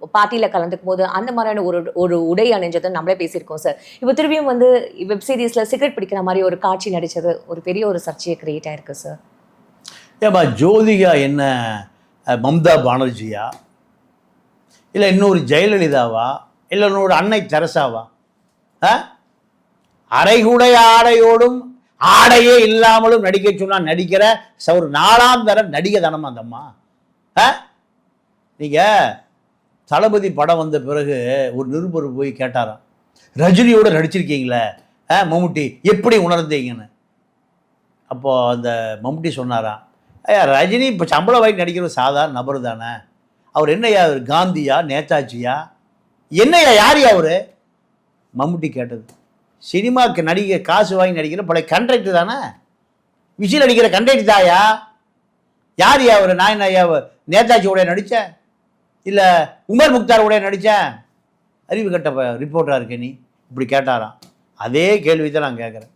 பார்ட்டியில் கலந்துக்கும் போது அந்த மாதிரியான ஒரு ஒரு உடை அணிஞ்சதை நம்மளே பேசியிருக்கோம் சார். இப்போ திரும்பியும் வந்து வெப் சீரிஸில் சிகரெட் பிடிக்கிற மாதிரி ஒரு காட்சி நடித்தது ஒரு பெரிய ஒரு சர்ச்சையை கிரியேட் ஆயிருக்கு சார். ஏப்பா ஜோதிகா என்ன மம்தா பானர்ஜியா, இல்லை இன்னொரு ஜெயலலிதாவா, இல்லை இன்னொரு அன்னை தெரசாவா? அரைகுடை ஆடையோடும் ஆடையே இல்லாமலும் நடிக்க சொன்னால் நடிக்கிற ஒரு 4ஆம் தர நடிகை தானம்மா அந்த அம்மா. நீங்கள் தளபதி படம் வந்த பிறகு ஒரு நிருபர் போய் கேட்டாராம், ரஜினியோட நடிச்சிருக்கீங்களே மம்முட்டி, எப்படி உணர்ந்தீங்கன்னு. அப்போது அந்த மம்முட்டி சொன்னாராம், ஐயா ரஜினி இப்போ சம்பளம் வாங்கி நடிக்கிற சாதாரண நபர் தானே, அவர் என்னையா அவர் காந்தியா நேதாஜியா என்னையா யாரையா அவர்? மம்முட்டி கேட்டது, சினிமாவுக்கு நடிகை காசு வாங்கி நடிக்கிற பழைய கண்ட்ராக்டர் தானே, விசில் அடிக்கிற கண்ட்ராக்டர் தாயா, யார் யா அவர்? நான் என்ன ஐயா நேதாஜியோடைய நடித்தேன், இல்லை உமர் முக்தாரோடைய நடித்தேன், அறிவு கட்ட ரிப்போர்ட்டராக இருக்கே நீ, இப்படி கேட்டாராம். அதே கேள்வி தான் நான் கேட்குறேன்.